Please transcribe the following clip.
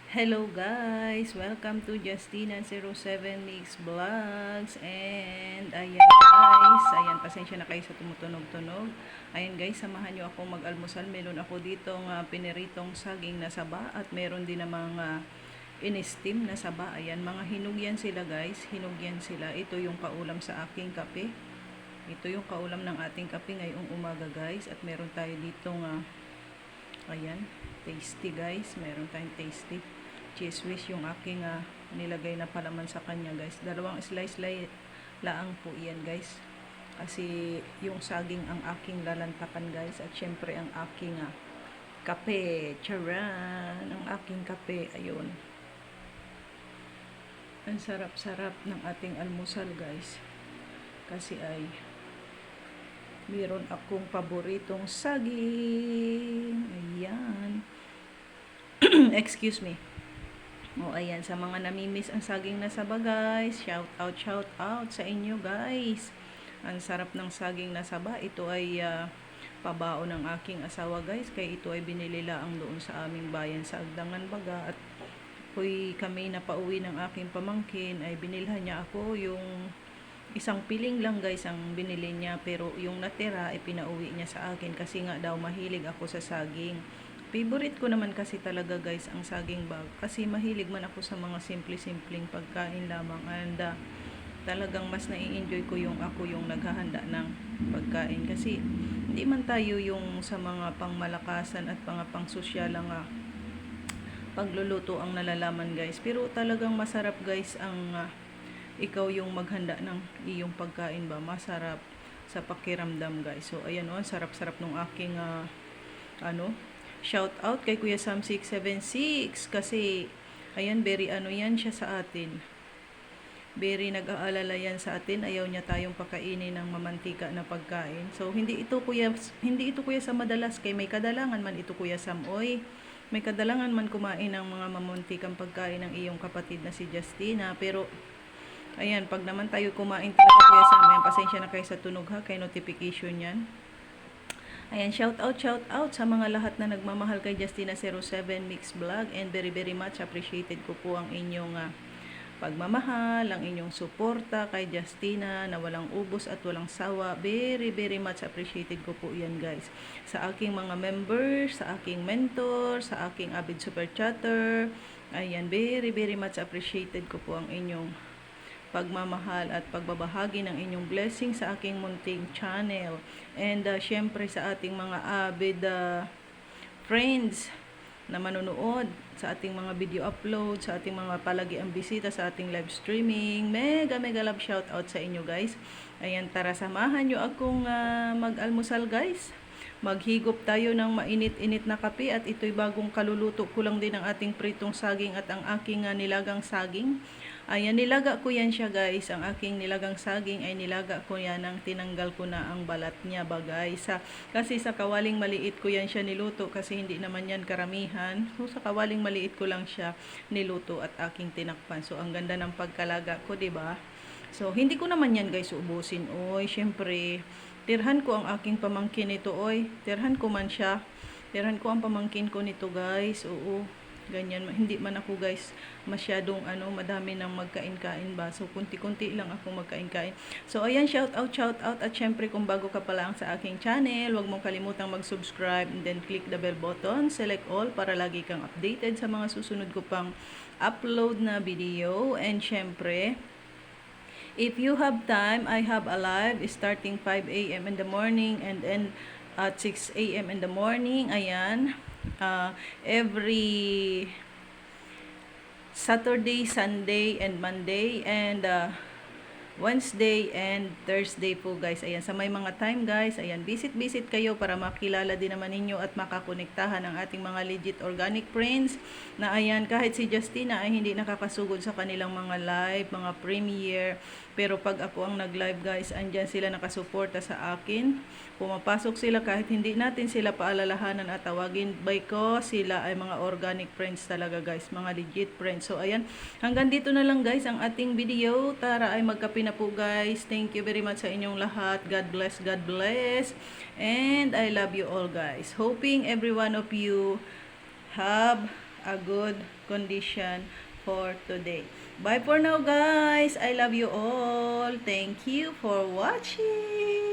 Hello guys! Welcome to Justina07 Mix Vlogs. And ayan guys, ayan, pasensya na kayo sa tumutunog-tunog. Ayan guys, samahan nyo ako mag-almusal. Meron ako ditong piniritong saging na saba at meron din namang in-steam na saba. Ayan, mga hinog yan sila guys, hinog yan sila. Ito yung kaulam sa aking kape. Ito yung kaulam ng ating kape ngayong umaga guys. At meron tayo ditong ayan, tasty guys. Meron tayong tasty cheese whiz yung aking nilagay na palaman sa kanya guys. Dalawang slice laang po yan guys. Kasi yung saging ang aking lalantakan guys. At syempre ang aking kape. Charan! Ang aking kape. Ayun. Ang sarap-sarap ng ating almusal guys. Kasi ay meron akong paboritong saging. Ayan. Excuse me. O ayan, sa mga namimiss ang saging na saba guys, shout out sa inyo guys. Ang sarap ng saging na saba. Ito ay pabao ng aking asawa guys, kaya ito ay binili laang doon sa aming bayan sa Agdangan baga. At kami na pauwi ng aking pamangkin ay binilhan niya ako yung isang piling lang guys ang binili niya, pero yung natira ay pinauwi niya sa akin kasi nga daw mahilig ako sa saging. Favorite ko naman kasi talaga guys ang saging bag. Kasi mahilig man ako sa mga simple-simpleng pagkain lamang. And talagang mas nai-enjoy ko yung ako yung naghahanda ng pagkain. Kasi hindi man tayo yung sa mga pangmalakasan at mga pangsosyal ang pagluluto ang nalalaman guys. Pero talagang masarap guys ang ikaw yung maghanda ng iyong pagkain ba. Masarap sa pakiramdam guys. So ayan o, sarap-sarap nung aking shout out kay Kuya Sam 676 kasi ayan, very yan siya sa atin. Very nag-aalala yan sa atin. Ayaw niya tayong pakainin ng mamantika na pagkain. So hindi ito kuya sa madalas, kay may kadalangan man ito Kuya Sam. Oy, may kadalangan man kumain ng mga mamantikang pagkain ng iyong kapatid na si Justina, pero ayan, pag naman tayo kumain talaga Kuya Sam, ayan, pasensya na kayo sa tunog ha, kay notification yan. Ayan, shout out sa mga lahat na nagmamahal kay Justina07 Mix Vlog, and very much appreciated ko po ang inyong pagmamahal, ang inyong suporta kay Justina na walang ubos at walang sawa. Very much appreciated ko po yan guys. Sa aking mga members, sa aking mentor, sa aking avid super chatter. Ayan, very much appreciated ko po ang inyong pagmamahal at pagbabahagi ng inyong blessing sa aking munting channel. And syempre sa ating mga avid friends na manonood sa ating mga video upload, sa ating mga palagi ang bisita sa ating live streaming. Mega love shout out sa inyo guys. Ayan, tara samahan nyo akong mag-almusal guys. Maghigop tayo ng mainit-init na kape, at ito'y bagong kaluluto ko lang din ang ating pritong saging at ang aking nilagang saging. Ayan, nilaga ko yan siya guys. Ang aking nilagang saging ay nilaga ko yan, ang tinanggal ko na ang balat niya ba guys. Kasi sa kawaling maliit ko yan siya niluto, kasi hindi naman yan karamihan. So sa kawaling maliit ko lang siya niluto at aking tinakpan. So ang ganda ng pagkalaga ko, 'di ba? So hindi ko naman yan guys ubusin. Oy, syempre tirhan ko ang aking pamangkin nito. Oy, tirhan ko man siya. Tirhan ko ang pamangkin ko nito guys. Oo. Ganyan, hindi man ako guys masyadong madami nang magkain-kain ba. So kunti-kunti lang ako magkain-kain. So ayan, shout out at syempre kung bago ka pa lang sa aking channel, huwag mong kalimutang mag-subscribe and then click the bell button, select all para lagi kang updated sa mga susunod ko pang upload na video. And syempre, if you have time, I have a live starting 5 a.m. in the morning and then at 6 a.m. in the morning. Ayan. Every Saturday, Sunday, and Monday, and Wednesday and Thursday po guys. Ayan, sa may mga time guys, ayan, visit kayo para makilala din naman ninyo at makakonektahan ang ating mga legit organic friends na ayan, kahit si Justina ay hindi nakakasugod sa kanilang mga live, mga premiere, pero pag ako ang nag-live guys, andyan sila nakasuporta sa akin. Pumapasok sila kahit hindi natin sila paalalahanan at tawagin, because sila ay mga organic friends talaga guys, mga legit friends. So ayan, hanggang dito na lang guys ang ating video. Tara ay magkape na po guys. Thank you very much sa inyong lahat. God bless. And I love you all guys. Hoping every one of you have a good condition for today. Bye for now, guys. I love you all. Thank you for watching.